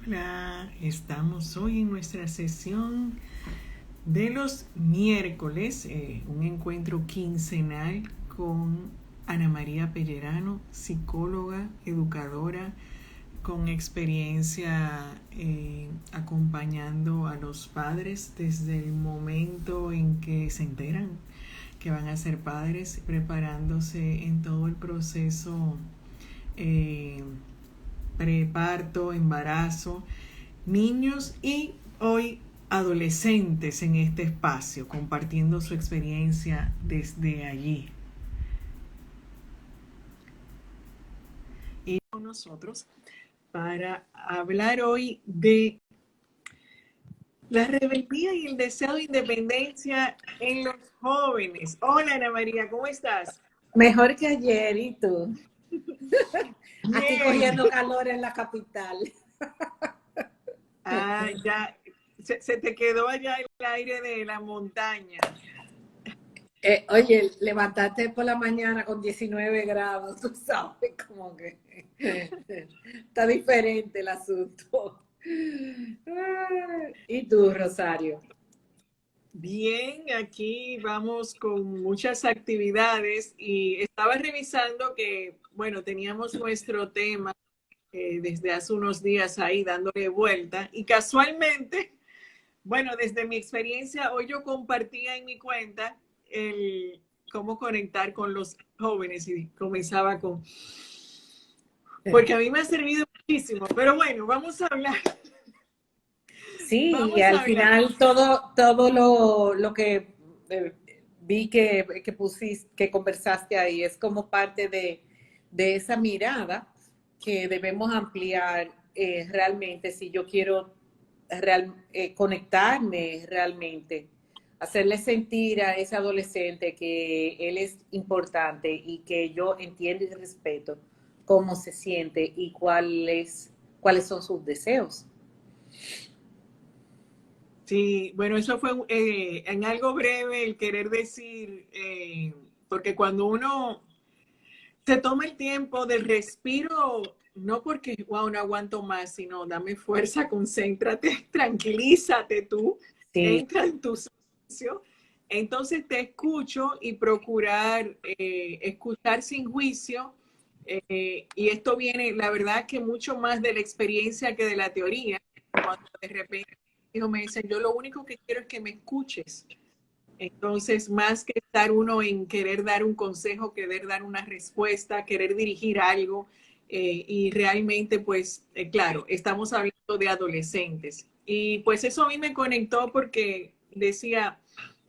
Hola, estamos hoy en nuestra sesión de los miércoles, un encuentro quincenal con Ana María Pellerano, psicóloga, educadora, con experiencia acompañando a los padres desde el momento en que se enteran que van a ser padres, preparándose en todo el proceso eh, preparto, embarazo, niños y hoy adolescentes en este espacio, compartiendo su experiencia desde allí. Y con nosotros para hablar hoy de la rebeldía y el deseo de independencia en los jóvenes. Hola Ana María, ¿cómo estás? Mejor que ayer, ¿y tú? Aquí Bien. cogiendo calor en la capital. Ah, ya se te quedó allá el aire de la montaña. Oye, levantarte por la mañana con 19 grados, tú sabes, como que está diferente el asunto. ¿Y tú, Rosario? Bien, aquí vamos con muchas actividades y estaba revisando que, bueno, teníamos nuestro tema desde hace unos días ahí dándole vuelta y casualmente, bueno, desde mi experiencia, hoy yo compartía en mi cuenta el cómo conectar con los jóvenes y comenzaba con, porque a mí me ha servido muchísimo, pero bueno, Sí, y vamos a al hablar. final todo lo que vi que pusiste, que conversaste ahí, es como parte de esa mirada que debemos ampliar realmente si yo quiero conectarme realmente, hacerle sentir a ese adolescente que él es importante y que yo entiendo y respeto cómo se siente y cuáles son sus deseos. Sí, bueno, eso fue en algo breve el querer decir, porque cuando uno se toma el tiempo del respiro, no porque, wow, no aguanto más, sino dame fuerza, concéntrate, tranquilízate tú, Sí. entra en tu silencio, entonces te escucho y procurar escuchar sin juicio, y esto viene, la verdad, que mucho más de la experiencia que de la teoría, cuando de repente me dicen, yo lo único que quiero es que me escuches. Entonces, más que estar uno en querer dar un consejo, querer dar una respuesta, querer dirigir algo, y realmente, pues, claro, estamos hablando de adolescentes. Y pues eso a mí me conectó porque decía,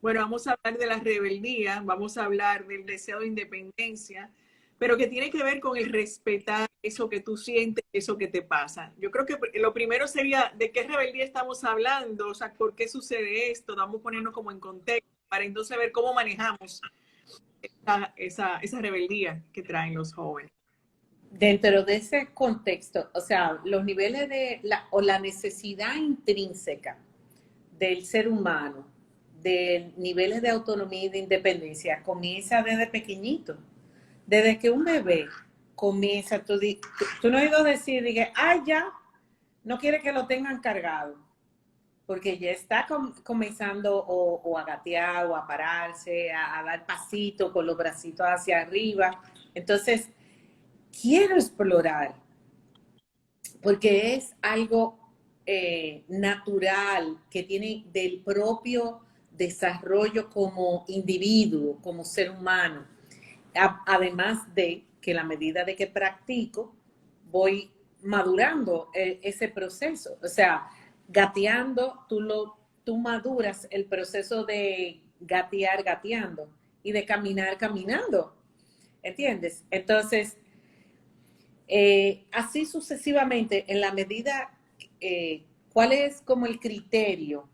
bueno, vamos a hablar de la rebeldía, vamos a hablar del deseo de independencia, pero que tiene que ver con el respetar eso que tú sientes, eso que te pasa. Yo creo que lo primero sería de qué rebeldía estamos hablando, o sea, por qué sucede esto, vamos a ponernos como en contexto para entonces ver cómo manejamos esa rebeldía que traen los jóvenes. Dentro de ese contexto, o sea, los niveles o la necesidad intrínseca del ser humano, de niveles de autonomía y de independencia, comienza desde pequeñito. Desde que un bebé comienza, tú no has ido a decir, dije, ay, ya, no quiere que lo tengan cargado, porque ya está comenzando o a gatear o a pararse, a dar pasitos con los bracitos hacia arriba. Entonces, quiero explorar, porque es algo natural que tiene del propio desarrollo como individuo, como ser humano. Además de que la medida de que practico, voy madurando ese proceso. O sea, gateando, tú maduras el proceso de gatear gateando y de caminar caminando. ¿Entiendes? Entonces, así sucesivamente, en la medida, ¿cuál es como el criterio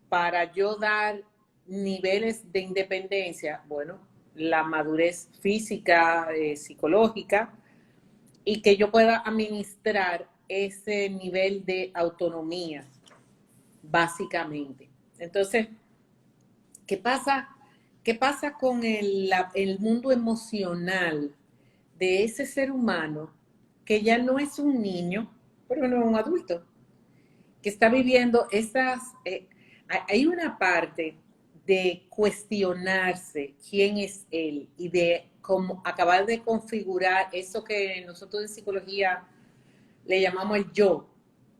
para yo dar niveles de independencia? Bueno, la madurez física, psicológica, y que yo pueda administrar ese nivel de autonomía, básicamente. Entonces, ¿qué pasa? ¿Qué pasa con el mundo emocional de ese ser humano que ya no es un niño, pero no es un adulto? que está viviendo esas, hay una parte de cuestionarse quién es él y de cómo acabar de configurar eso que nosotros en psicología le llamamos el yo,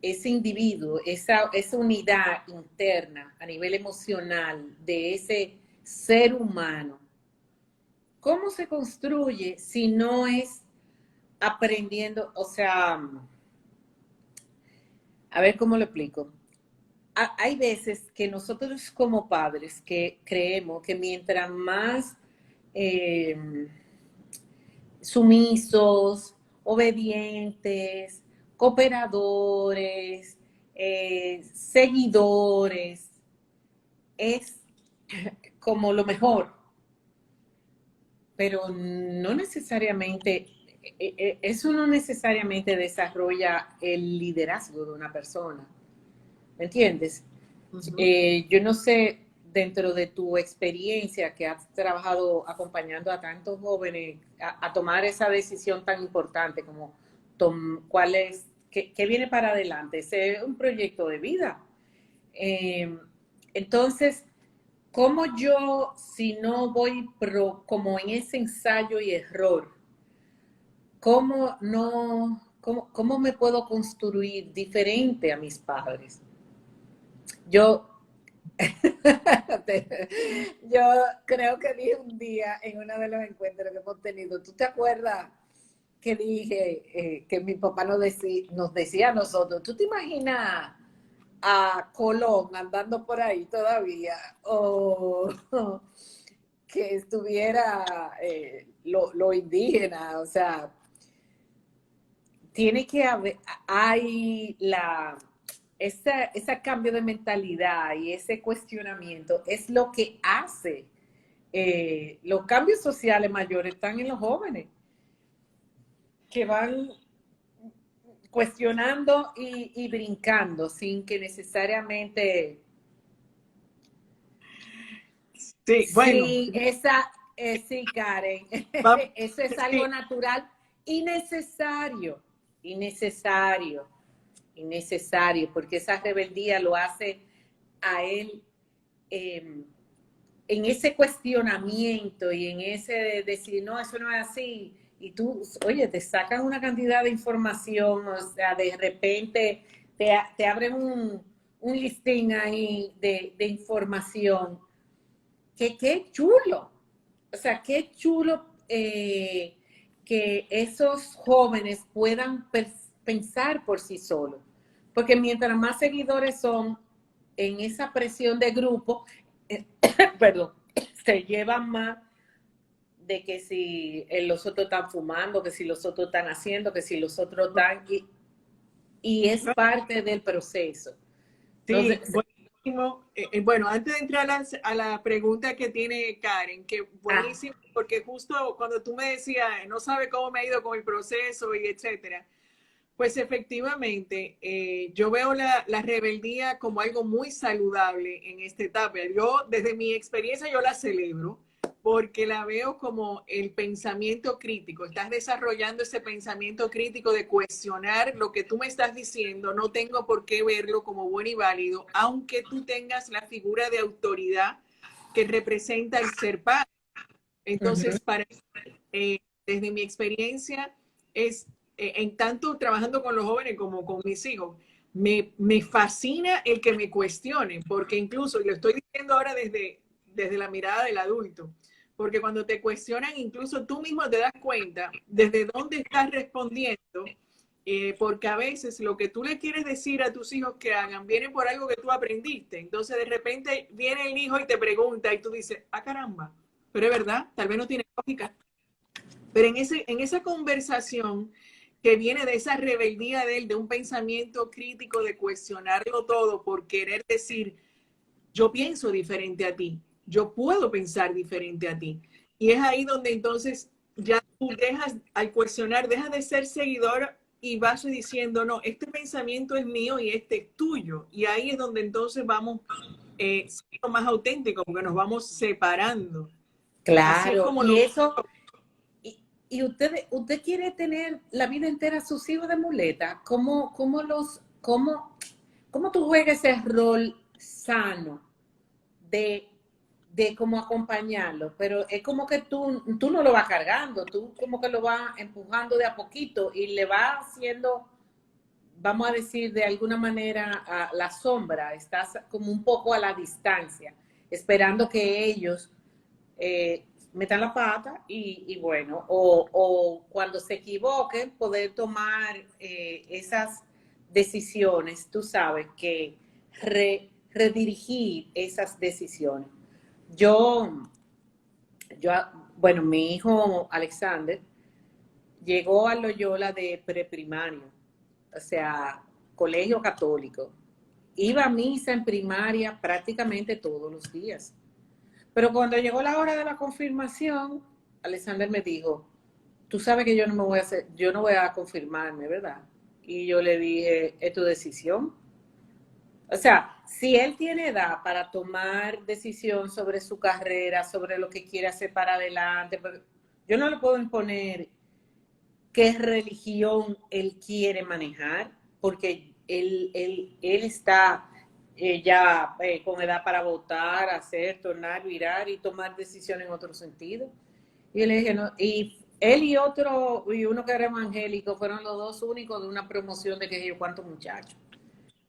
ese individuo, esa unidad interna a nivel emocional de ese ser humano. ¿Cómo se construye si no es aprendiendo? O sea, a ver cómo lo explico. Hay veces que nosotros como padres que creemos que mientras más eh, sumisos, obedientes, cooperadores, seguidores, es como lo mejor, pero no necesariamente, eso no necesariamente desarrolla el liderazgo de una persona. ¿Me entiendes? Yo no sé, dentro de tu experiencia que has trabajado acompañando a tantos jóvenes a tomar esa decisión tan importante como cuál es, qué viene para adelante. Ese es un proyecto de vida. Entonces, ¿cómo yo, si no voy como en ese ensayo y error, cómo me puedo construir diferente a mis padres? Yo Yo creo que dije un día en uno de los encuentros que hemos tenido, ¿tú te acuerdas que dije que mi papá nos decía a nosotros, ¿tú te imaginas a Colón andando por ahí todavía? O que estuviera lo indígena, o sea, tiene que haber, hay ese cambio de mentalidad y ese cuestionamiento es lo que hace los cambios sociales mayores están en los jóvenes, que van cuestionando y brincando sin que necesariamente... Sí, bueno, Sí, sí, Karen, eso es algo sí, natural y necesario, y necesario, y necesario, porque esa rebeldía lo hace a él eh, en ese cuestionamiento y en ese decir, no, eso no es así. Y tú, oye, te sacan una cantidad de información, o sea, de repente te abren un listín ahí de información. Que qué chulo. O sea, qué chulo que esos jóvenes puedan pensar por sí solos. Porque mientras más seguidores son en esa presión de grupo, perdón, se llevan más de que si los otros están fumando, que si los otros están haciendo, que si los otros están... Y es parte del proceso. sí, Entonces, buenísimo. Bueno, antes de entrar a la pregunta que tiene Karen, que ah, buenísimo, porque justo cuando tú me decías, no sabe cómo me ha ido con el proceso y etcétera, pues efectivamente, yo veo la rebeldía como algo muy saludable en esta etapa. Yo, desde mi experiencia, yo la celebro porque la veo como el pensamiento crítico. Estás desarrollando ese pensamiento crítico de cuestionar lo que tú me estás diciendo. No tengo por qué verlo como bueno y válido, aunque tú tengas la figura de autoridad que representa el ser padre. uh-huh. Entonces, desde mi experiencia, es en tanto trabajando con los jóvenes como con mis hijos, me fascina el que me cuestionen, porque incluso, y lo estoy diciendo ahora desde la mirada del adulto, porque cuando te cuestionan, incluso tú mismo te das cuenta desde dónde estás respondiendo, porque a veces lo que tú le quieres decir a tus hijos que hagan viene por algo que tú aprendiste. Entonces de repente viene el hijo y te pregunta y tú dices, ah caramba, pero es verdad, tal vez no tiene lógica. Pero en esa conversación que viene de esa rebeldía de él, de un pensamiento crítico, de cuestionarlo todo por querer decir, yo pienso diferente a ti, yo puedo pensar diferente a ti. Y es ahí donde entonces ya tú dejas, al cuestionar, dejas de ser seguidor y vas diciendo, no, este pensamiento es mío y este es tuyo. Y ahí es donde entonces vamos siendo más auténticos, porque nos vamos separando. Así es Claro, como y lo... eso, y usted quiere tener la vida entera a sus hijos de muleta, cómo tú juegas ese rol sano de, de cómo acompañarlo, pero es como que tú no lo vas cargando, tú como que lo vas empujando de a poquito y le vas haciendo, vamos a decir, de alguna manera a la sombra, estás como un poco a la distancia, esperando que ellos metan la pata y bueno, o cuando se equivoquen, poder tomar esas decisiones, tú sabes, que redirigir esas decisiones. Yo, yo, bueno, mi hijo Alexander llegó a Loyola de preprimario, o sea, colegio católico. Iba a misa en primaria prácticamente todos los días. Pero cuando llegó la hora de la confirmación, Alexander me dijo, tú sabes que yo no me voy a hacer, yo no voy a confirmarme, ¿verdad? Y yo le dije, es tu decisión. O sea, si él tiene edad para tomar decisión sobre su carrera, sobre lo que quiere hacer para adelante, yo no le puedo imponer qué religión él quiere manejar, porque él está ya con edad para votar, hacer, tornar, virar y tomar decisiones en otro sentido. Y le dije, no, y él y otro, y uno que era evangélico, fueron los dos únicos de una promoción de que yo cuántos muchachos.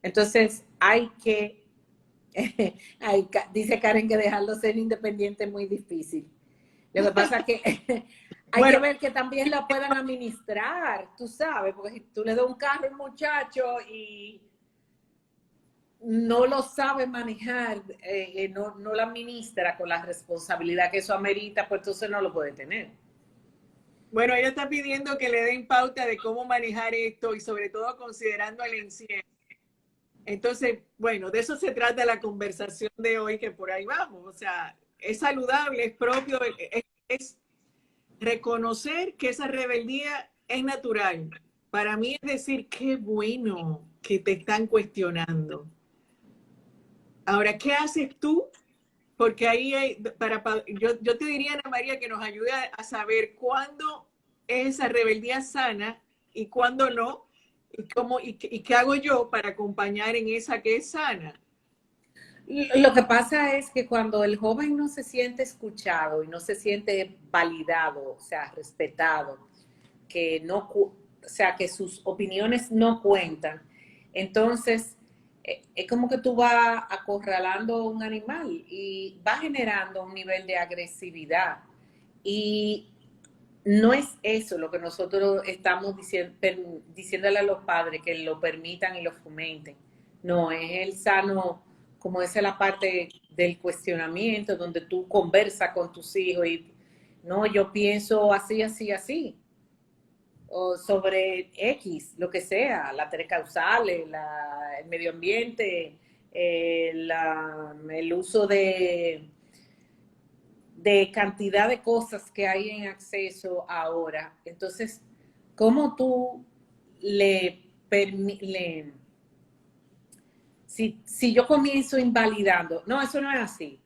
Entonces hay que, dice Karen que dejarlo ser independiente es muy difícil. Lo que pasa es que hay bueno, que ver que también la puedan administrar, tú sabes, porque si tú le das un carro al muchacho y no lo sabe manejar, no lo administra con la responsabilidad que eso amerita, pues entonces no lo puede tener. Bueno, ella está pidiendo que le den pauta de cómo manejar esto y sobre todo considerando el encierro. Entonces, bueno, de eso se trata la conversación de hoy, que por ahí vamos. O sea, es saludable, es propio, es reconocer que esa rebeldía es natural. Para mí es decir, qué bueno que te están cuestionando. Ahora, ¿qué haces tú? Porque ahí hay, yo te diría, Ana María, que nos ayude a saber cuándo es esa rebeldía sana y cuándo no, y qué hago yo para acompañar en esa que es sana. Lo que pasa es que cuando el joven no se siente escuchado y no se siente validado, o sea, respetado, que no, o sea, que sus opiniones no cuentan, entonces es como que tú vas acorralando un animal y va generando un nivel de agresividad. Y no es eso lo que nosotros estamos diciéndole a los padres, que lo permitan y lo fomenten. No, es el sano, como esa es la parte del cuestionamiento, donde tú conversas con tus hijos y, no, yo pienso así, así, así. O sobre X, lo que sea, las tres causales, el medio ambiente, el uso de cantidad de cosas que hay en acceso ahora. Entonces, ¿cómo tú si yo comienzo invalidando, no, eso no es así,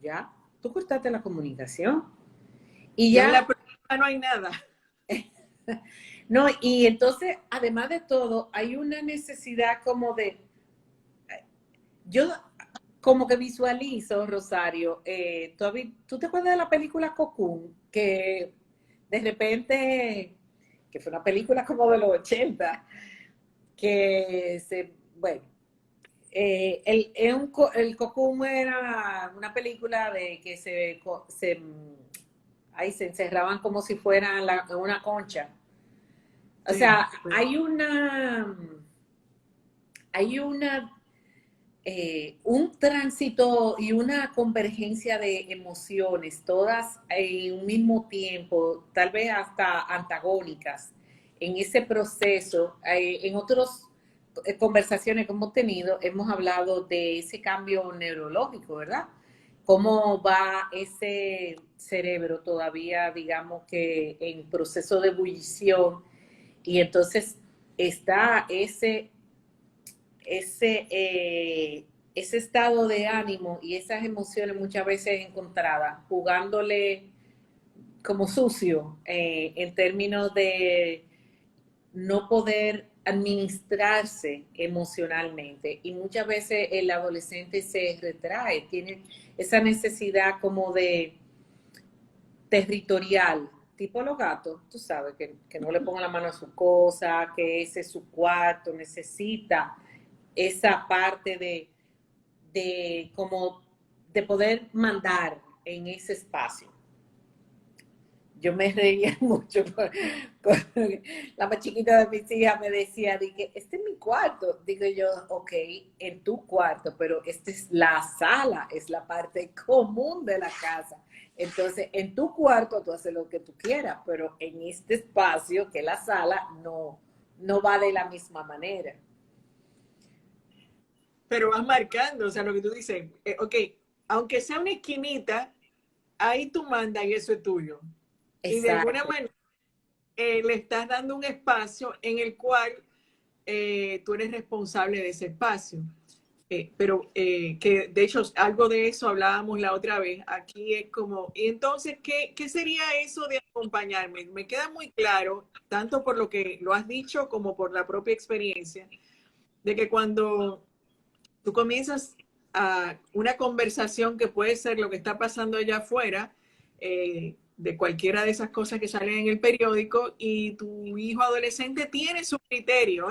ya, tú cortaste la comunicación y Ya en ya la próxima no hay nada. no, y entonces, además de todo, hay una necesidad como de, yo como que visualizo, Rosario, ¿tú te acuerdas de la película Cocoon? Que de repente, que fue una película como de los 80, bueno, el Cocoon era una película de que ahí se encerraban como si fueran una concha. O sea, hay un tránsito y una convergencia de emociones, todas en un mismo tiempo, tal vez hasta antagónicas, en ese proceso. En otras conversaciones que hemos tenido, hemos hablado de ese cambio neurológico, ¿verdad? Cómo va ese cerebro todavía, digamos que en proceso de ebullición, y entonces está ese estado de ánimo y esas emociones muchas veces encontradas, jugándole como sucio en términos de no poder administrarse emocionalmente y muchas veces el adolescente se retrae, tiene esa necesidad como de territorial, tipo los gatos, tú sabes, que no le pongan la mano a su cosa, que ese es su cuarto, necesita esa parte de como de poder mandar en ese espacio. Yo me reía mucho con la más chiquita de mis hijas me decía, dije, este es mi cuarto. Digo yo, ok, en tu cuarto, pero esta es la sala, es la parte común de la casa. Entonces, en tu cuarto tú haces lo que tú quieras, pero en este espacio, que es la sala, no va de la misma manera. Pero vas marcando, o sea, lo que tú dices, ok, aunque sea una esquinita, ahí tú mandas y eso es tuyo. Y de alguna Exacto. manera le estás dando un espacio en el cual tú eres responsable de ese espacio. Pero que de hecho algo de eso hablábamos la otra vez. Aquí es como, y entonces, ¿qué sería eso de acompañarme? Me queda muy claro, tanto por lo que lo has dicho como por la propia experiencia, de que cuando tú comienzas a una conversación que puede ser lo que está pasando allá afuera, de cualquiera de esas cosas que salen en el periódico, y tu hijo adolescente tiene su criterio,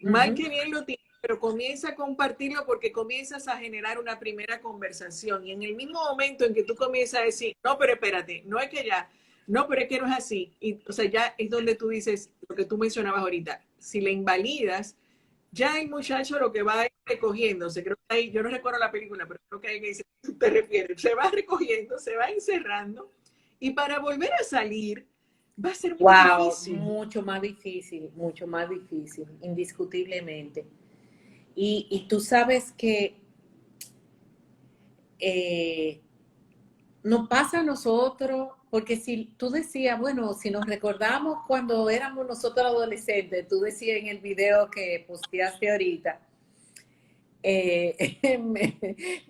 mal Ujú. que bien lo tiene, pero comienza a compartirlo porque comienzas a generar una primera conversación. Y en el mismo momento en que tú comienzas a decir, no, pero espérate, no es que ya, no, pero es que no es así. Y, o sea, ya es donde tú dices lo que tú mencionabas ahorita. Si le invalidas, ya el muchacho lo que va a ir recogiéndose, creo que ahí, yo no recuerdo la película, pero creo que ahí que dice, te refieres, se va recogiendo, se va encerrando, y para volver a salir va a ser muy Wow, difícil. mucho más difícil, indiscutiblemente. Y tú sabes que eh, nos pasa a nosotros, porque si tú decías, bueno, si nos recordamos cuando éramos nosotros adolescentes, tú decías en el video que posteaste ahorita,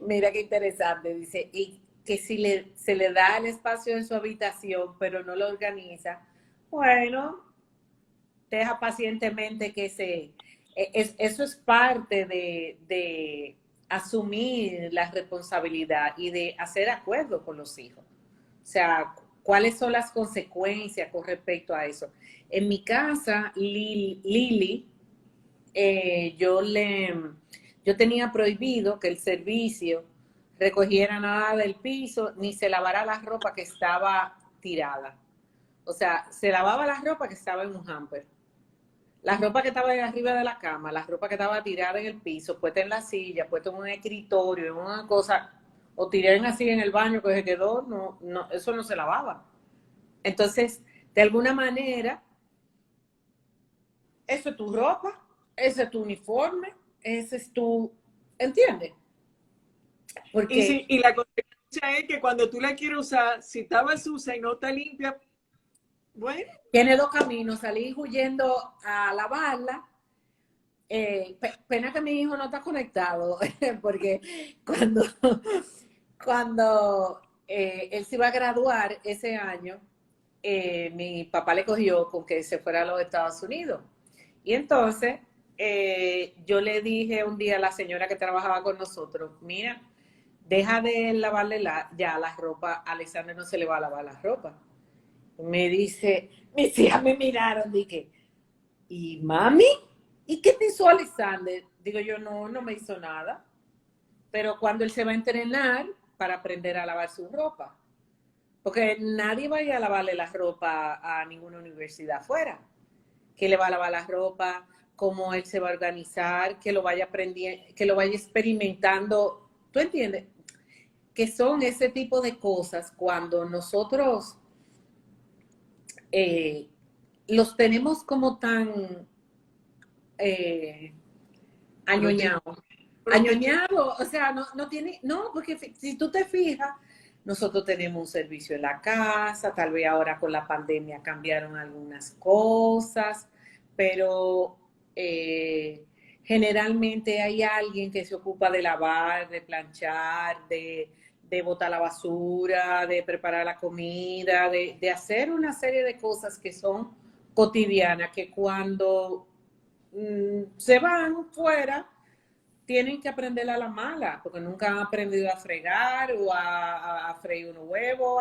mira qué interesante, dice, y que si se le da el espacio en su habitación, pero no lo organiza, bueno, deja pacientemente que eso es parte de asumir la responsabilidad y de hacer acuerdo con los hijos. O sea, ¿cuáles son las consecuencias con respecto a eso? En mi casa, Lili, yo tenía prohibido que el servicio recogiera nada del piso ni se lavara la ropa que estaba tirada. O sea, se lavaba la ropa que estaba en un hamper. La ropa que estaba arriba de la cama, la ropa que estaba tirada en el piso, puesta en la silla, puesta en un escritorio, en una cosa, o tirada así en el baño que se quedó, eso no se lavaba. Entonces, de alguna manera, eso es tu ropa, ese es tu uniforme, ese es tu, ¿entiendes? Y, Porque si, y la consecuencia es que cuando tú la quieres usar, si estaba sucia y no está limpia, bueno, tiene dos caminos, salir huyendo a lavarla. Pena que mi hijo no está conectado, porque cuando, cuando él se iba a graduar ese año, mi papá le cogió con que se fuera a los Estados Unidos. Y entonces yo le dije un día a la señora que trabajaba con nosotros, mira, deja de lavarle ya la ropa, a Alexander no se le va a lavar la ropa. Me dice, mis hijas me miraron, dije, ¿y mami? ¿Y qué te hizo Alexander? Digo yo, no me hizo nada. Pero cuando él se va a entrenar para aprender a lavar su ropa, porque nadie va a ir a lavarle la ropa a ninguna universidad afuera. Que le va a lavar la ropa, cómo él se va a organizar, que lo vaya aprendiendo, que lo vaya experimentando. ¿Tú entiendes? Que son ese tipo de cosas cuando nosotros eh, los tenemos como tan eh, añoñados. protegido. Añoñado, o sea, no tiene, no, porque si tú te fijas, nosotros tenemos un servicio en la casa, tal vez ahora con la pandemia cambiaron algunas cosas, pero generalmente hay alguien que se ocupa de lavar, de planchar, de botar la basura, de preparar la comida, de hacer una serie de cosas que son cotidianas, que cuando se van fuera, tienen que aprender a la mala, porque nunca han aprendido a fregar o a freír un huevo.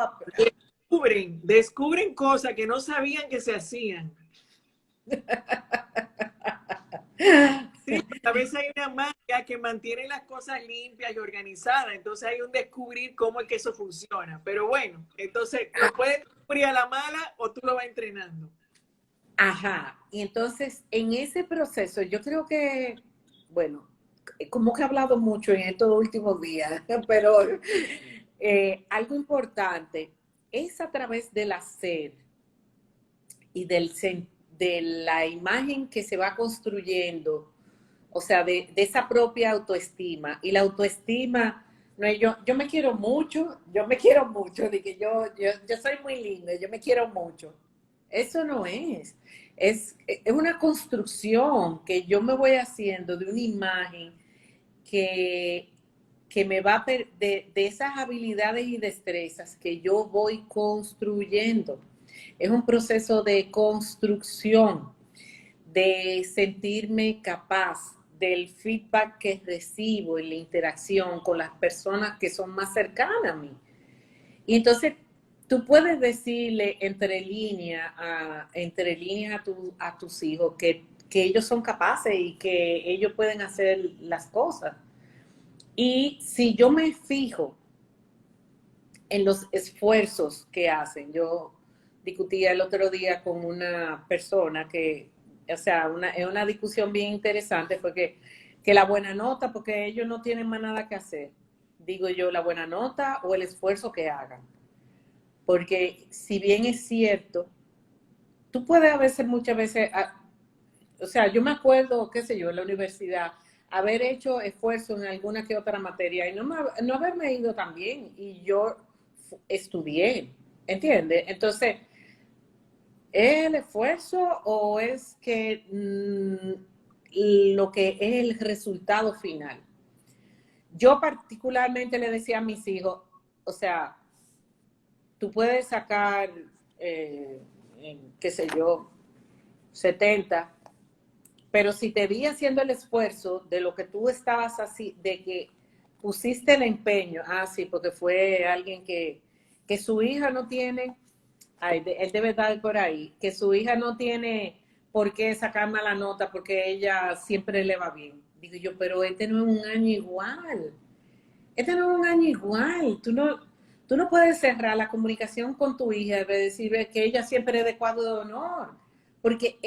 Descubren cosas que no sabían que se hacían. Sí, a veces hay una magia que mantiene las cosas limpias y organizadas, entonces hay un descubrir cómo es que eso funciona. Pero bueno, entonces lo puedes descubrir a la mala o tú lo vas entrenando. Ajá, y entonces en ese proceso yo creo que, bueno, como que he hablado mucho en estos últimos días, pero algo importante es a través del hacer y de la imagen que se va construyendo, o sea, de esa propia autoestima. Y la autoestima, no es yo me quiero mucho, de que yo soy muy linda, yo me quiero mucho. Eso no es. Es una construcción que yo me voy haciendo de una imagen que, que me va de esas habilidades y destrezas que yo voy construyendo. Es un proceso de construcción, de sentirme capaz del feedback que recibo en la interacción con las personas que son más cercanas a mí. Y entonces tú puedes decirle entre líneas a tus hijos que ellos son capaces y que ellos pueden hacer las cosas. Y si yo me fijo en los esfuerzos que hacen, yo discutía el otro día con una persona que, o sea, es una discusión bien interesante, fue que la buena nota, porque ellos no tienen más nada que hacer, digo yo, la buena nota o el esfuerzo que hagan. Porque si bien es cierto, tú puedes a veces, muchas veces, o sea, yo me acuerdo, qué sé yo, en la universidad, haber hecho esfuerzo en alguna que otra materia y no haberme ido tan bien y yo estudié, ¿entiendes? Entonces, ¿es el esfuerzo o es que lo que es el resultado final? Yo particularmente le decía a mis hijos, o sea, tú puedes sacar, qué sé yo, 70, pero si te vi haciendo el esfuerzo de lo que tú estabas así, de que pusiste el empeño, sí, porque fue alguien que su hija no tiene, él debe estar por ahí, que su hija no tiene por qué sacar mala nota porque ella siempre le va bien. Digo yo, pero este no es un año igual. Este no es un año igual. Tú no puedes cerrar la comunicación con tu hija de decir que ella siempre es de cuadro de honor. Porque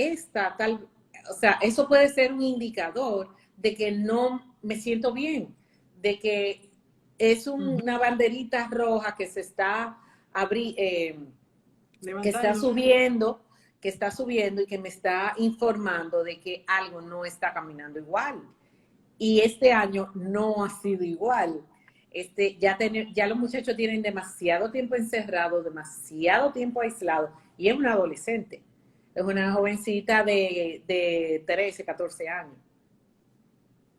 o sea, eso puede ser un indicador de que no me siento bien, de que es una banderita roja que se está que está subiendo y que me está informando de que algo no está caminando igual. Y este año no ha sido igual. Ya los muchachos tienen demasiado tiempo encerrados, demasiado tiempo aislados, y es una adolescente, es una jovencita de 13, 14 años.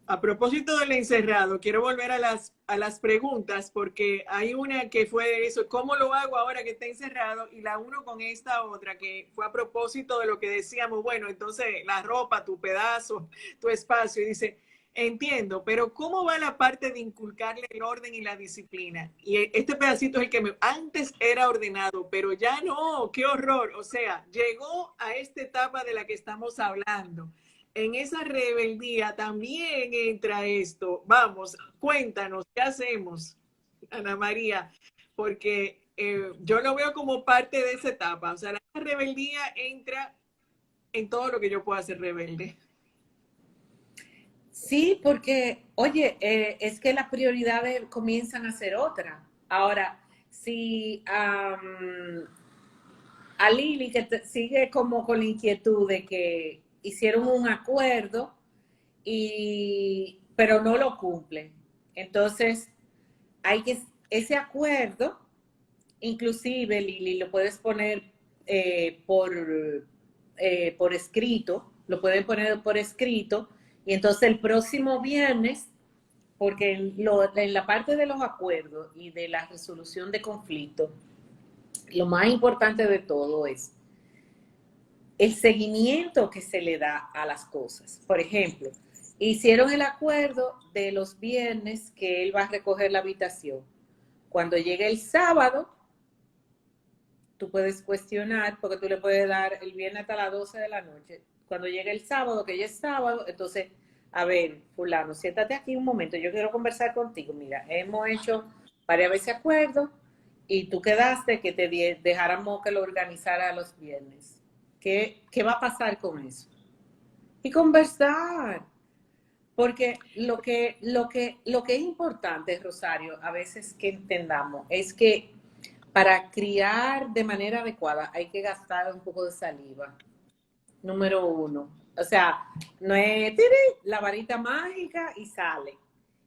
A propósito del encerrado, quiero volver a las preguntas porque hay una que fue eso, ¿cómo lo hago ahora que está encerrado? Y la uno con esta otra que fue a propósito de lo que decíamos, bueno, entonces la ropa, tu pedazo, tu espacio, y dice, entiendo, pero ¿cómo va la parte de inculcarle el orden y la disciplina? Y este pedacito es el que antes era ordenado, pero ya no, qué horror, o sea, llegó a esta etapa de la que estamos hablando. En esa rebeldía también entra esto. Vamos, cuéntanos, ¿qué hacemos, Ana María? Porque yo lo veo como parte de esa etapa. O sea, la rebeldía entra en todo lo que yo pueda hacer rebelde. Sí, porque, oye, es que las prioridades comienzan a ser otras. Ahora, si a Lili, que sigue como con la inquietud de que hicieron un acuerdo, pero no lo cumplen. Entonces, ese acuerdo, inclusive, Lili, lo puedes poner por escrito, lo pueden poner por escrito, y entonces el próximo viernes, porque en la parte de los acuerdos y de la resolución de conflictos, lo más importante de todo es el seguimiento que se le da a las cosas. Por ejemplo, hicieron el acuerdo de los viernes que él va a recoger la habitación. Cuando llegue el sábado, tú puedes cuestionar, porque tú le puedes dar el viernes hasta las 12 de la noche. Cuando llegue el sábado, que ya es sábado, entonces, a ver, fulano, siéntate aquí un momento, yo quiero conversar contigo. Mira, hemos hecho varias veces acuerdos y tú quedaste que te dejáramos que lo organizara los viernes. ¿Qué va a pasar con eso? Y conversar. Porque lo que es importante, Rosario, a veces que entendamos, es que para criar de manera adecuada hay que gastar un poco de saliva. Número uno. O sea, no es la varita mágica y sale.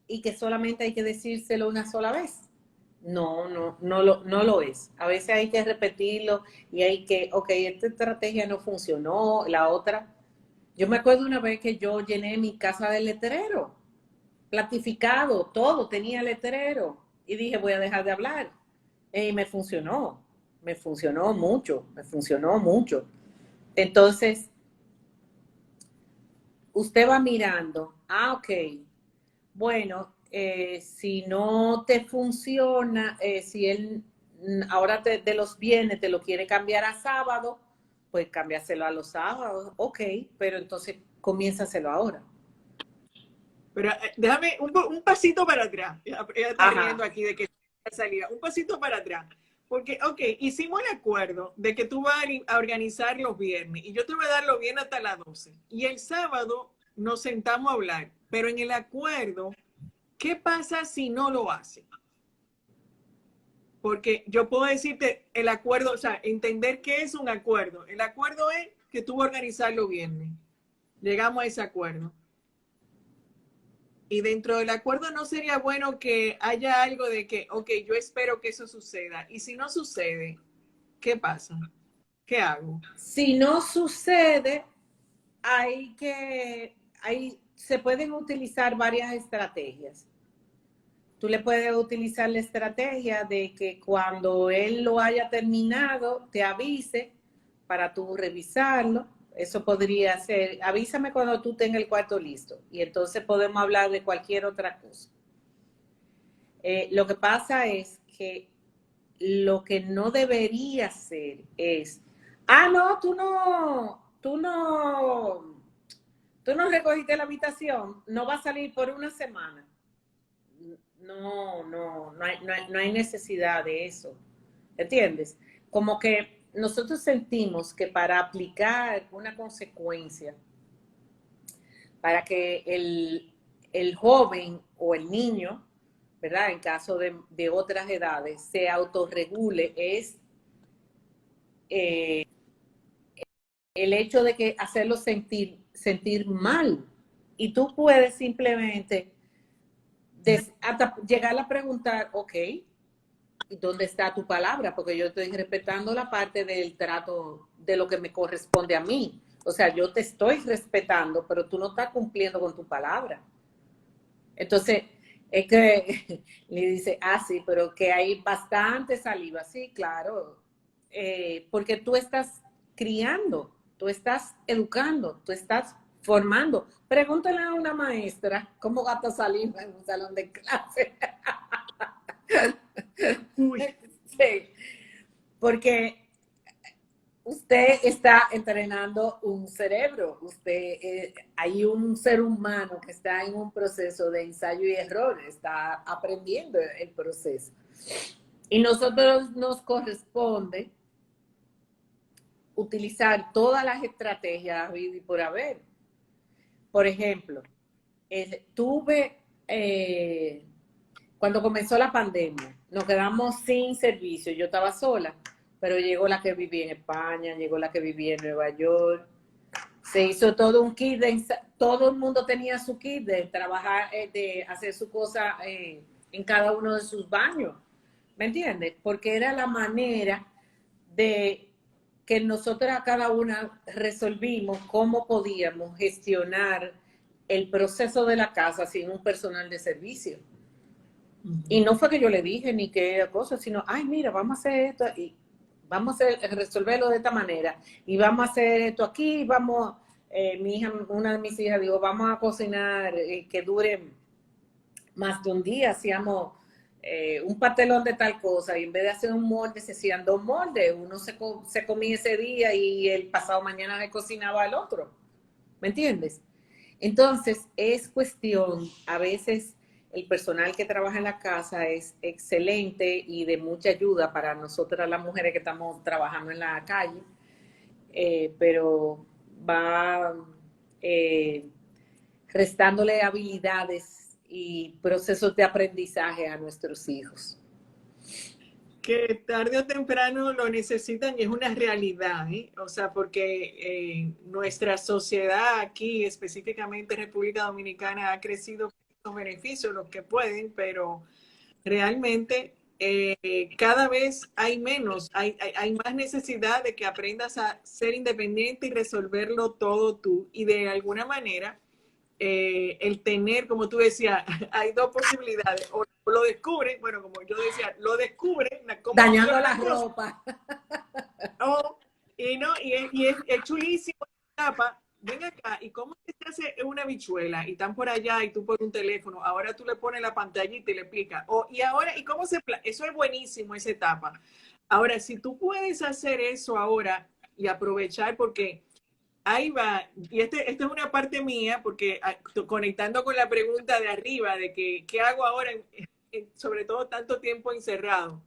Y que solamente hay que decírselo una sola vez. No lo es. A veces hay que repetirlo y hay que, ok, esta estrategia no funcionó, la otra. Yo me acuerdo una vez que yo llené mi casa de letrero, platificado, todo, tenía letrero. Y dije, voy a dejar de hablar. Y me funcionó mucho. Entonces, usted va mirando, ok, bueno, si no te funciona, si él ahora de los viernes te lo quiere cambiar a sábado, pues cámbiaselo a los sábados, ok, pero entonces comiénzaselo ahora. Pero déjame un pasito para atrás. Ella está riendo aquí de que salida. Un pasito para atrás. Porque, ok, hicimos el acuerdo de que tú vas a organizar los viernes y yo te voy a dar los viernes hasta las 12. Y el sábado nos sentamos a hablar. Pero en el acuerdo, ¿qué pasa si no lo hace? Porque yo puedo decirte el acuerdo, o sea, entender qué es un acuerdo. El acuerdo es que tú vas a organizar los viernes. Llegamos a ese acuerdo. Y dentro del acuerdo no sería bueno que haya algo de que, ok, yo espero que eso suceda. Y si no sucede, ¿qué pasa? ¿Qué hago? Si no sucede, se pueden utilizar varias estrategias. Tú le puedes utilizar la estrategia de que cuando él lo haya terminado, te avise para tú revisarlo. Eso podría ser, avísame cuando tú tengas el cuarto listo y entonces podemos hablar de cualquier otra cosa. Lo que pasa es que lo que no debería ser es, no, tú no recogiste la habitación, no va a salir por una semana. No hay necesidad de eso. ¿Entiendes? Como que nosotros sentimos que para aplicar una consecuencia, para que el joven o el niño, ¿verdad? En caso de otras edades, se autorregule, es el hecho de que hacerlo sentir mal. Y tú puedes simplemente hasta llegar a preguntar, ok, ¿y dónde está tu palabra? Porque yo estoy respetando la parte del trato de lo que me corresponde a mí. O sea, yo te estoy respetando, pero tú no estás cumpliendo con tu palabra. Entonces, es que le dice, sí, pero que hay bastante saliva. Sí, claro, porque tú estás criando, tú estás educando, tú estás formando. Pregúntale a una maestra cómo gasta saliva en un salón de clase. Uy. Sí, porque usted está entrenando un cerebro, hay un ser humano que está en un proceso de ensayo y error, está aprendiendo el proceso. Y nosotros nos corresponde utilizar todas las estrategias y por haber. Por ejemplo, cuando comenzó la pandemia, nos quedamos sin servicio, yo estaba sola, pero llegó la que vivía en España, llegó la que vivía en Nueva York, se hizo todo un kit, todo el mundo tenía su kit de trabajar, de hacer su cosa en cada uno de sus baños, ¿me entiendes? Porque era la manera de que nosotros a cada una resolvimos cómo podíamos gestionar el proceso de la casa sin un personal de servicio. Y no fue que yo le dije ni qué cosa, sino, mira, vamos a hacer esto. Y vamos a resolverlo de esta manera, y vamos a hacer esto aquí, vamos, mi hija, una de mis hijas dijo, vamos a cocinar que dure más de un día, hacíamos un pastelón de tal cosa, y en vez de hacer un molde, se hacían 2 moldes, uno se comía ese día y el pasado mañana se cocinaba el otro, ¿me entiendes? Entonces, es cuestión, a veces el personal que trabaja en la casa es excelente y de mucha ayuda para nosotras las mujeres que estamos trabajando en la calle, pero va restándole habilidades y procesos de aprendizaje a nuestros hijos. Que tarde o temprano lo necesitan y es una realidad, ¿eh? O sea, porque nuestra sociedad aquí, específicamente República Dominicana, ha crecido con los beneficios, los que pueden, pero realmente cada vez hay menos, hay más necesidad de que aprendas a ser independiente y resolverlo todo tú. Y de alguna manera, el tener, como tú decías, hay 2 posibilidades, o lo descubren, bueno, como yo decía, lo descubren, cómo Dañando funciona la la cosa, ropa. o, y, no, y es chulísimo la etapa. Ven acá, ¿y cómo se hace una bichuela? Y están por allá y tú por un teléfono. Ahora tú le pones la pantallita y le explicas. Y ahora, ¿y cómo se? Eso es buenísimo, esa etapa. Ahora, si tú puedes hacer eso ahora y aprovechar, porque ahí va, y esta es una parte mía, porque conectando con la pregunta de arriba, de que, ¿qué hago ahora, sobre todo tanto tiempo encerrado?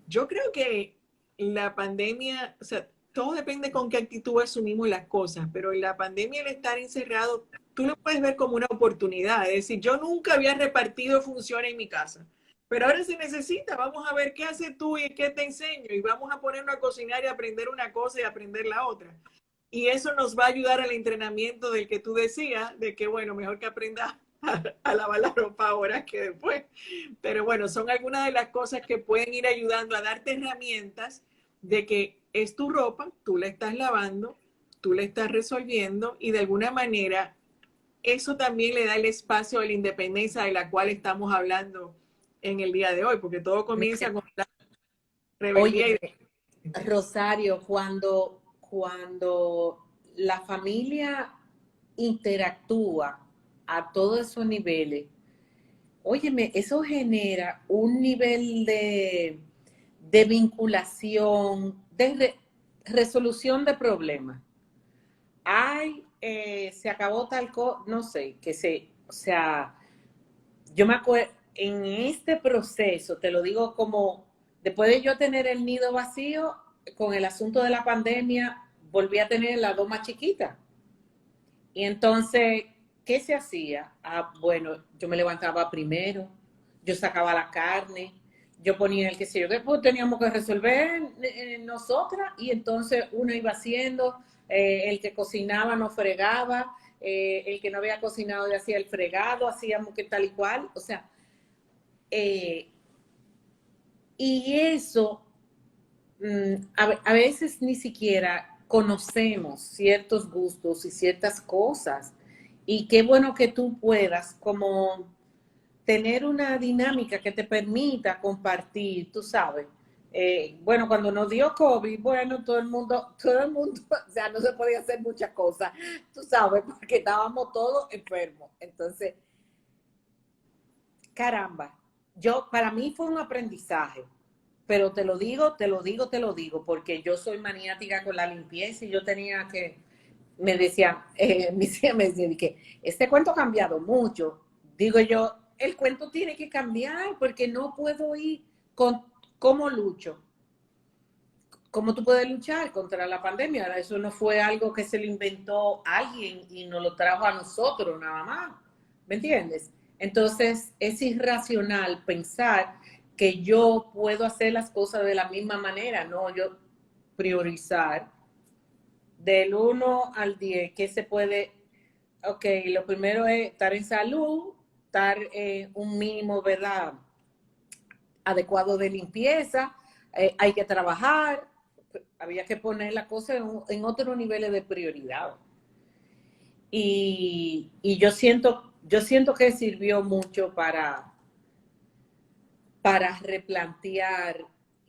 Yo creo que la pandemia, o sea, todo depende con qué actitud asumimos las cosas, pero en la pandemia, el estar encerrado, tú lo puedes ver como una oportunidad. Es decir, yo nunca había repartido funciones en mi casa, pero ahora se necesita. Vamos a ver qué haces tú y qué te enseño, y vamos a ponernos a cocinar y aprender una cosa y aprender la otra. Y eso nos va a ayudar al entrenamiento del que tú decías, de que, bueno, mejor que aprenda a lavar la ropa ahora que después. Pero bueno, son algunas de las cosas que pueden ir ayudando a darte herramientas de que es tu ropa, tú la estás lavando, tú la estás resolviendo, y de alguna manera eso también le da el espacio a la independencia de la cual estamos hablando en el día de hoy, porque todo comienza con la rebeldía. Oye, Rosario, cuando la familia interactúa a todos esos niveles, óyeme, eso genera un nivel de vinculación, resolución de problemas. Ay, se acabó tal cosa, no sé, o sea, yo me acuerdo, en este proceso, te lo digo como, después de yo tener el nido vacío, con el asunto de la pandemia, volví a tener la 2 más chiquita. Y entonces, ¿qué se hacía? Ah, bueno, yo me levantaba primero, yo sacaba la carne, yo ponía el que sé yo, después teníamos que resolver nosotras, y entonces uno iba haciendo, el que cocinaba no fregaba, el que no había cocinado ya hacía el fregado, hacíamos que tal y cual, o sea, y eso, a veces ni siquiera conocemos ciertos gustos y ciertas cosas. Y qué bueno que tú puedas como tener una dinámica que te permita compartir, tú sabes. Bueno, cuando nos dio COVID, bueno, todo el mundo, o sea, no se podía hacer muchas cosas, tú sabes, porque estábamos todos enfermos. Entonces, caramba, para mí fue un aprendizaje, pero te lo digo, porque yo soy maniática con la limpieza y yo tenía que, me decían, mis hijas me decían que este cuento ha cambiado mucho. Digo yo, el cuento tiene que cambiar porque no puedo ir con cómo lucho. ¿Cómo tú puedes luchar contra la pandemia? Eso no fue algo que se lo inventó alguien y nos lo trajo a nosotros nada más. ¿Me entiendes? Entonces es irracional pensar que yo puedo hacer las cosas de la misma manera, no, yo priorizar del 1 al 10, ¿qué se puede? Ok, lo primero es estar en salud, estar un mínimo, ¿verdad? Adecuado de limpieza, hay que trabajar, había que poner la cosa en otros niveles de prioridad. Y yo siento que sirvió mucho para replantear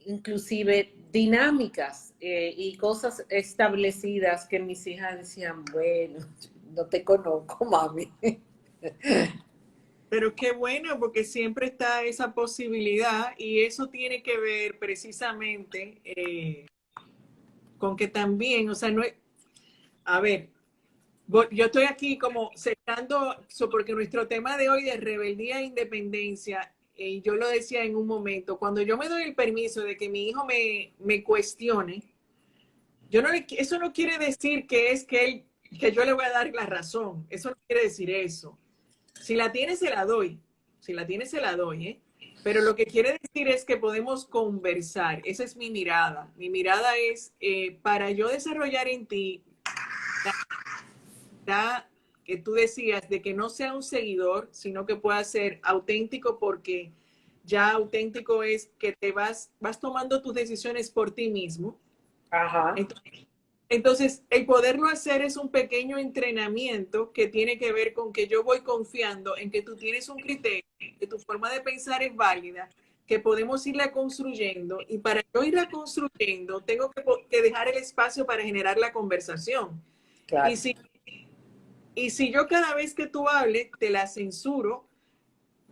inclusive dinámicas y cosas establecidas que mis hijas decían, bueno, no te conozco, mami. Pero qué bueno, porque siempre está esa posibilidad y eso tiene que ver precisamente con que también, o sea, no es, a ver, yo estoy aquí como cerrando, porque nuestro tema de hoy de rebeldía e independencia, y yo lo decía en un momento, cuando yo me doy el permiso de que mi hijo me cuestione, yo no le, eso no quiere decir que es que yo le voy a dar la razón, eso no quiere decir eso. Si la tiene, se la doy. Si la tiene, se la doy, ¿eh? Pero lo que quiere decir es que podemos conversar. Esa es mi mirada. Mi mirada es para yo desarrollar en ti la que tú decías de que no sea un seguidor, sino que pueda ser auténtico, porque ya auténtico es que te vas tomando tus decisiones por ti mismo. Ajá. Entonces, el poderlo hacer es un pequeño entrenamiento que tiene que ver con que yo voy confiando en que tú tienes un criterio, que tu forma de pensar es válida, que podemos irla construyendo, y para yo irla construyendo tengo que dejar el espacio para generar la conversación. Y Claro. si, y si yo cada vez que tú hables te la censuro,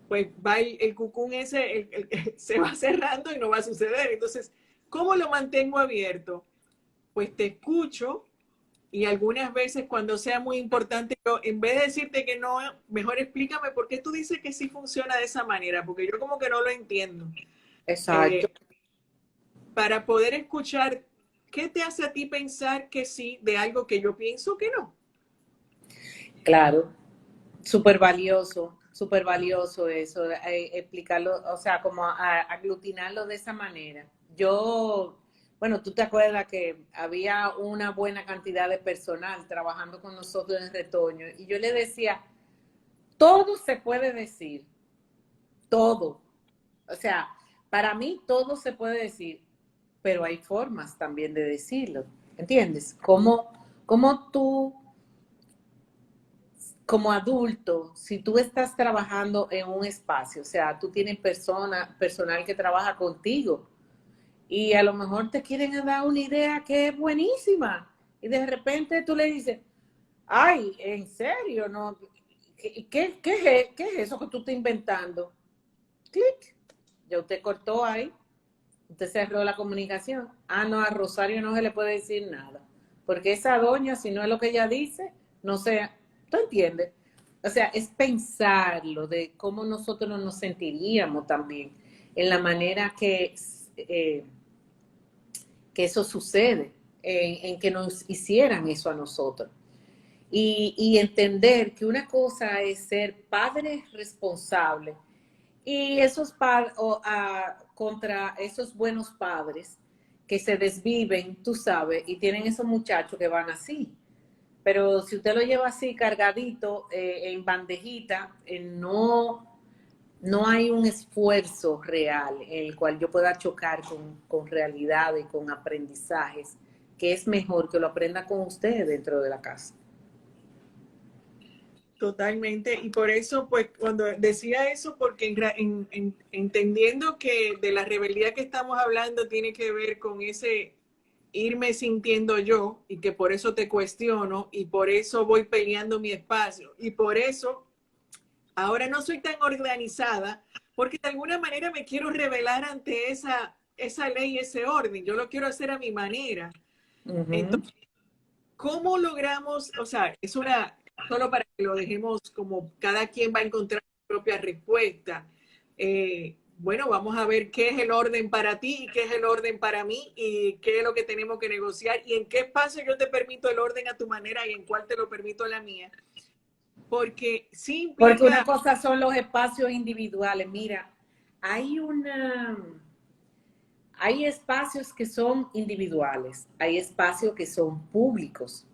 pues va el cucún ese, se va cerrando y no va a suceder. Entonces, ¿cómo lo mantengo abierto? Pues te escucho. Y algunas veces cuando sea muy importante, yo, en vez de decirte que no, mejor explícame por qué tú dices que sí funciona de esa manera, porque yo como que no lo entiendo. Exacto. Para poder escuchar qué te hace a ti pensar que sí de algo que yo pienso que no. Claro. Súper valioso eso, explicarlo, o sea, como aglutinarlo de esa manera. Yo, bueno, tú te acuerdas que había una buena cantidad de personal trabajando con nosotros en Retoño y yo le decía, todo se puede decir, todo. O sea, para mí todo se puede decir, pero hay formas también de decirlo, ¿entiendes? ¿Cómo tú como adulto, si tú estás trabajando en un espacio, o sea, tú tienes personal que trabaja contigo y a lo mejor te quieren dar una idea que es buenísima y de repente tú le dices, ay, ¿en serio? ¿No? ¿Qué es eso que tú estás inventando? Clic, ya usted cortó ahí, usted cerró la comunicación. Ah, no, a Rosario no se le puede decir nada, porque esa doña, si no es lo que ella dice, no sé, ¿tú entiendes? O sea, es pensarlo de cómo nosotros nos sentiríamos también en la manera que eso sucede, en que nos hicieran eso a nosotros. Y entender que una cosa es ser padres responsables y esos contra esos buenos padres que se desviven, tú sabes, y tienen esos muchachos que van así. Pero si usted lo lleva así cargadito, en bandejita, no hay un esfuerzo real en el cual yo pueda chocar con realidad y con aprendizajes, que es mejor que lo aprenda con usted dentro de la casa. Totalmente. Y por eso, pues, cuando decía eso, porque entendiendo que de la rebeldía que estamos hablando tiene que ver con ese irme sintiendo yo, y que por eso te cuestiono y por eso voy peleando mi espacio y por eso ahora no soy tan organizada, porque de alguna manera me quiero rebelar ante esa ley, ese orden. Yo lo quiero hacer a mi manera. Uh-huh. Entonces, ¿cómo logramos? O sea, es solo para que lo dejemos como cada quien va a encontrar su propia respuesta. Bueno, vamos a ver qué es el orden para ti y qué es el orden para mí y qué es lo que tenemos que negociar y en qué espacio yo te permito el orden a tu manera y en cuál te lo permito a la mía. Porque sí Porque una implica. cosa son los espacios individuales. Mira, hay una, hay espacios que son individuales, hay espacios que son públicos.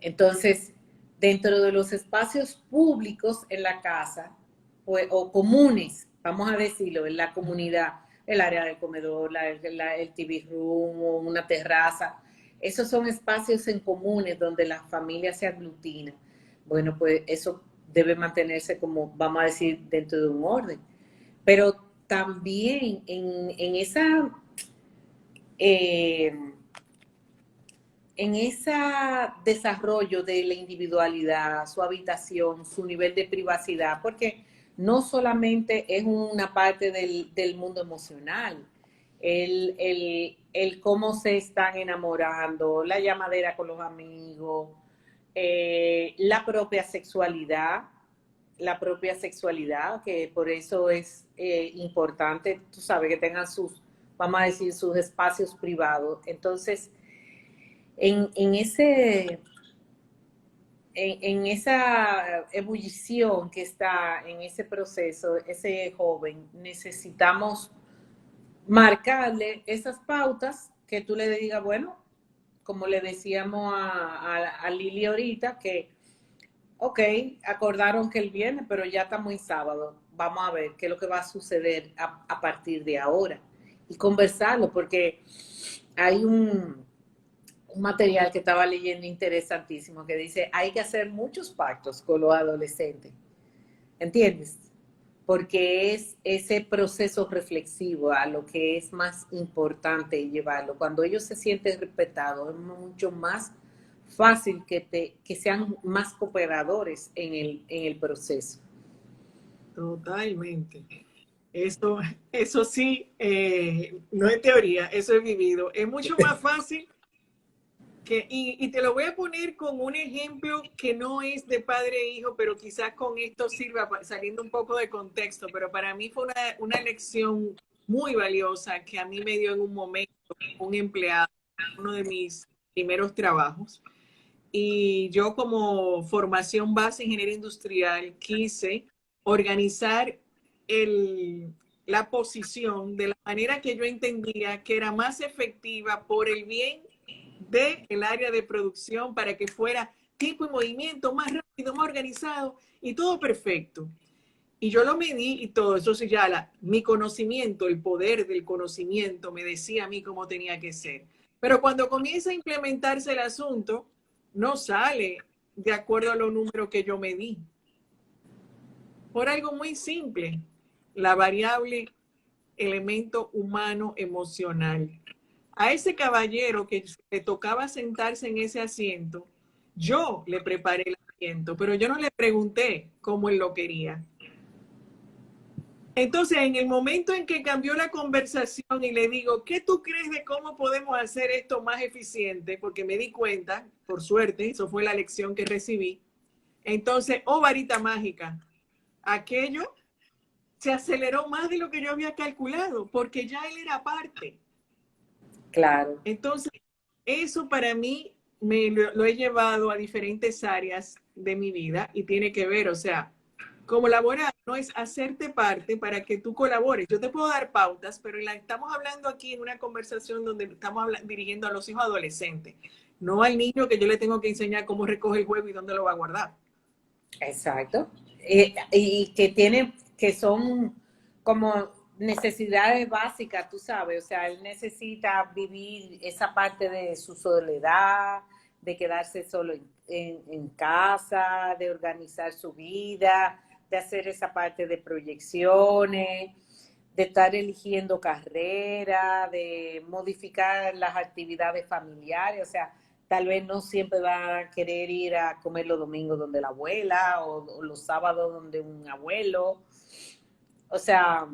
Entonces, dentro de los espacios públicos en la casa, pues, o comunes, vamos a decirlo, en la comunidad, el área del comedor, el TV room o una terraza, esos son espacios en comunes donde la familia se aglutina. Bueno, pues eso debe mantenerse como, vamos a decir, dentro de un orden. Pero también en esa... en ese desarrollo de la individualidad, su habitación, su nivel de privacidad, porque no solamente es una parte del mundo emocional, el cómo se están enamorando, la llamadera con los amigos, la propia sexualidad, que por eso es importante, tú sabes, que tengan sus, vamos a decir, sus espacios privados. Entonces, en esa ebullición que está en ese proceso, ese joven, necesitamos marcarle esas pautas que tú le digas, bueno, como le decíamos a Lili ahorita, que, ok, acordaron que él viene, pero ya estamos en sábado, vamos a ver qué es lo que va a suceder a partir de ahora. Y conversarlo, porque hay un material que estaba leyendo interesantísimo que dice, hay que hacer muchos pactos con los adolescentes, ¿entiendes? Porque es ese proceso reflexivo a lo que es más importante llevarlo. Cuando ellos se sienten respetados, es mucho más fácil que sean más cooperadores en el proceso. Totalmente. Eso sí, no es teoría, eso he vivido. Es mucho más fácil y te lo voy a poner con un ejemplo que no es de padre e hijo, pero quizás con esto sirva, saliendo un poco de contexto, pero para mí fue una lección muy valiosa que a mí me dio en un momento un empleado, uno de mis primeros trabajos. Y yo como formación base ingeniera industrial quise organizar la posición de la manera que yo entendía que era más efectiva por el bien del área de producción para que fuera tiempo y movimiento más rápido, más organizado y todo perfecto. Y yo lo medí y todo eso, mi conocimiento, el poder del conocimiento me decía a mí cómo tenía que ser. Pero cuando comienza a implementarse el asunto, no sale de acuerdo a los números que yo medí. Por algo muy simple, la variable elemento humano emocional. A ese caballero que le tocaba sentarse en ese asiento, yo le preparé el asiento, pero yo no le pregunté cómo él lo quería. Entonces, en el momento en que cambió la conversación y le digo, ¿qué tú crees de cómo podemos hacer esto más eficiente? Porque me di cuenta, por suerte, eso fue la lección que recibí. Entonces, oh varita mágica, aquello se aceleró más de lo que yo había calculado, porque ya él era parte. Claro. Entonces, eso para mí lo he llevado a diferentes áreas de mi vida y tiene que ver, o sea, como laborar no es hacerte parte para que tú colabores. Yo te puedo dar pautas, pero estamos hablando aquí en una conversación donde estamos dirigiendo a los hijos adolescentes, no al niño que yo le tengo que enseñar cómo recoge el huevo y dónde lo va a guardar. Exacto. Y que son como necesidades básicas, tú sabes, o sea, él necesita vivir esa parte de su soledad, de quedarse solo en casa, de organizar su vida, de hacer esa parte de proyecciones, de estar eligiendo carrera, de modificar las actividades familiares, o sea, tal vez no siempre va a querer ir a comer los domingos donde la abuela o los sábados donde un abuelo. O sea,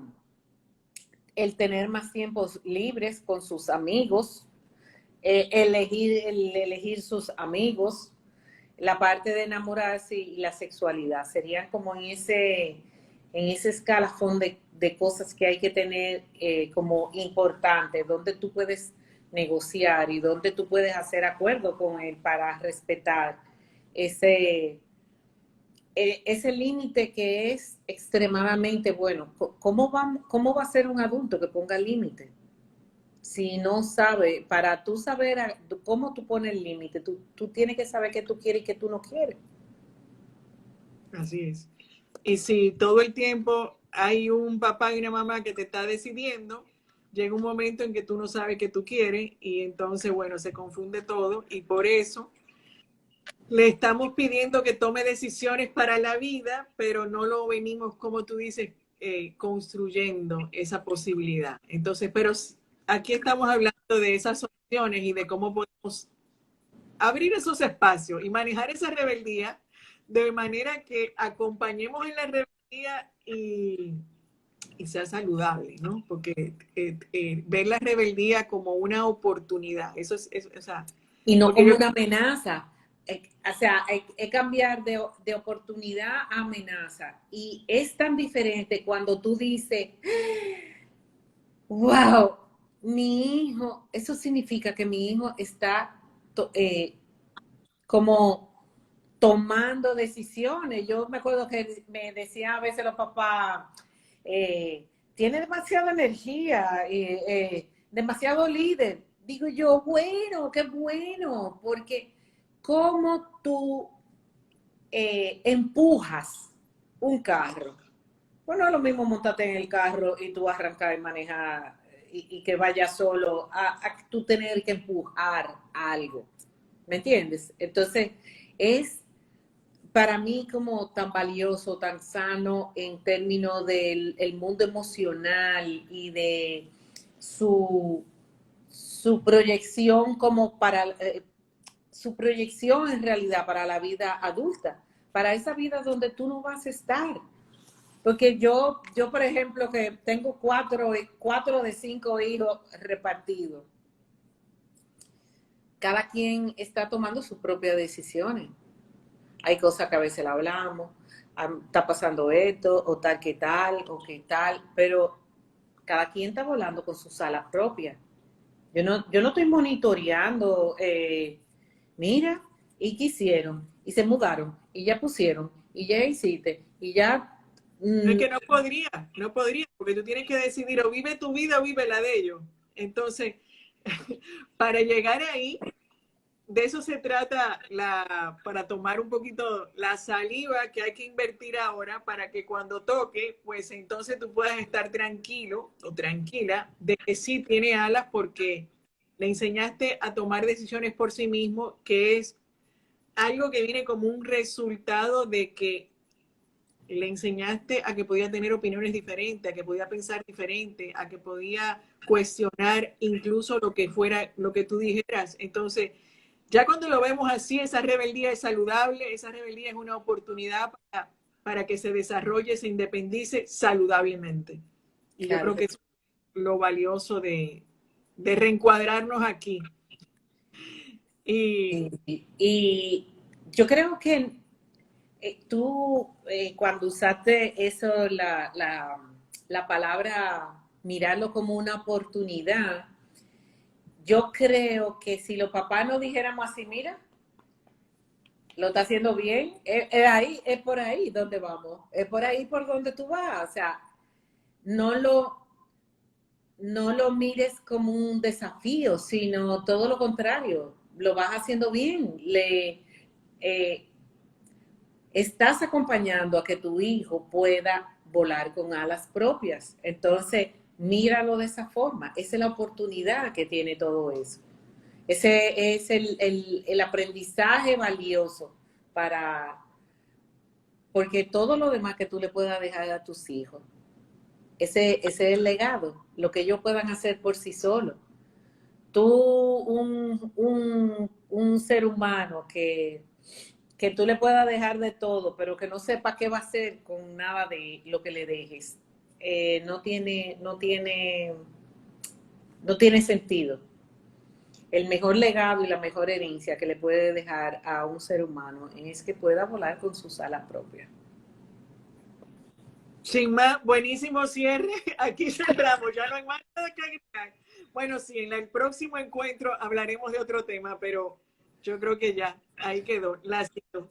el tener más tiempos libres con sus amigos, elegir sus amigos, la parte de enamorarse y la sexualidad, serían como en ese escalafón de cosas que hay que tener como importantes, donde tú puedes negociar y donde tú puedes hacer acuerdo con él para respetar ese, ese límite que es extremadamente bueno. ¿Cómo va a ser un adulto que ponga límite? Si no sabe, para tú saber cómo tú pones el límite, tú tienes que saber qué tú quieres y qué tú no quieres. Así es. Y si todo el tiempo hay un papá y una mamá que te está decidiendo, llega un momento en que tú no sabes qué tú quieres y entonces, bueno, se confunde todo y por eso le estamos pidiendo que tome decisiones para la vida, pero no lo venimos, como tú dices, construyendo esa posibilidad. Entonces, pero aquí estamos hablando de esas opciones y de cómo podemos abrir esos espacios y manejar esa rebeldía de manera que acompañemos en la rebeldía y sea saludable, ¿no? Porque ver la rebeldía como una oportunidad, eso es o sea, Y no porque como yo, una amenaza. O sea, es cambiar de oportunidad a amenaza. Y es tan diferente cuando tú dices, wow, mi hijo, eso significa que mi hijo está como tomando decisiones. Yo me acuerdo que me decían a veces los papás, tiene demasiada energía, demasiado líder. Digo yo, bueno, qué bueno, porque cómo tú empujas un carro. Bueno, es lo mismo montarte en el carro y tú arrancar y manejar y que vaya solo a tú tener que empujar algo. ¿Me entiendes? Entonces, es para mí como tan valioso, tan sano en términos del el mundo emocional y de su proyección como para su proyección en realidad para la vida adulta, para esa vida donde tú no vas a estar. Porque yo por ejemplo, que tengo cuatro de 5 hijos repartidos, cada quien está tomando sus propias decisiones. Hay cosas que a veces la hablamos, está pasando esto, o tal que tal, o que tal, pero cada quien está volando con sus alas propias. Yo no estoy monitoreando, mira, y qué hicieron, y se mudaron, y ya pusieron, y ya hiciste, y ya... no es que no podría, porque tú tienes que decidir o vive tu vida o vive la de ellos. Entonces, para llegar ahí, de eso se trata para tomar un poquito la saliva que hay que invertir ahora para que cuando toque, pues entonces tú puedas estar tranquilo o tranquila de que sí tiene alas porque le enseñaste a tomar decisiones por sí mismo, que es algo que viene como un resultado de que le enseñaste a que podía tener opiniones diferentes, a que podía pensar diferente, a que podía cuestionar incluso lo que fuera, lo que tú dijeras. Entonces, ya cuando lo vemos así, esa rebeldía es saludable, esa rebeldía es una oportunidad para que se desarrolle, se independice saludablemente. Y yo Claro creo que que es lo valioso de reencuadrarnos aquí. Y sí. Y yo creo que tú, cuando usaste eso, la palabra mirarlo como una oportunidad, yo creo que si los papás nos dijéramos así, mira, lo está haciendo bien, es por ahí donde vamos, es por ahí por donde tú vas. O sea, no lo, no lo mires como un desafío, sino todo lo contrario, lo vas haciendo bien, eh, estás acompañando a que tu hijo pueda volar con alas propias. Entonces, míralo de esa forma. Esa es la oportunidad que tiene todo eso. Ese es el aprendizaje valioso para, porque todo lo demás que tú le puedas dejar a tus hijos, ese es el legado, lo que ellos puedan hacer por sí solos. Tú, un ser humano que tú le puedas dejar de todo, pero que no sepa qué va a hacer con nada de lo que le dejes, no tiene sentido. El mejor legado y la mejor herencia que le puede dejar a un ser humano es que pueda volar con sus alas propias. sin más, buenísimo cierre. Aquí cerramos, ya no hay más nada que agregar. Bueno, sí, en el próximo encuentro hablaremos de otro tema, pero yo creo que ya, ahí quedó. La cito.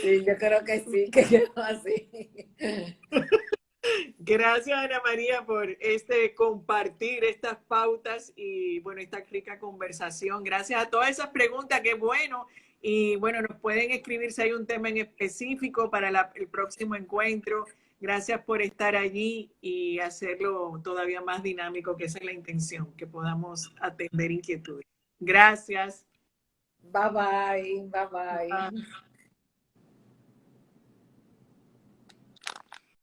Sí, yo creo que sí, que quedó así. Gracias, Ana María, por compartir estas pautas y, bueno, esta rica conversación. Gracias a todas esas preguntas, qué bueno. Y, bueno, nos pueden escribir si hay un tema en específico para el próximo encuentro. Gracias por estar allí y hacerlo todavía más dinámico, que esa es la intención, que podamos atender inquietudes. Gracias. Bye bye, bye Ah. bye.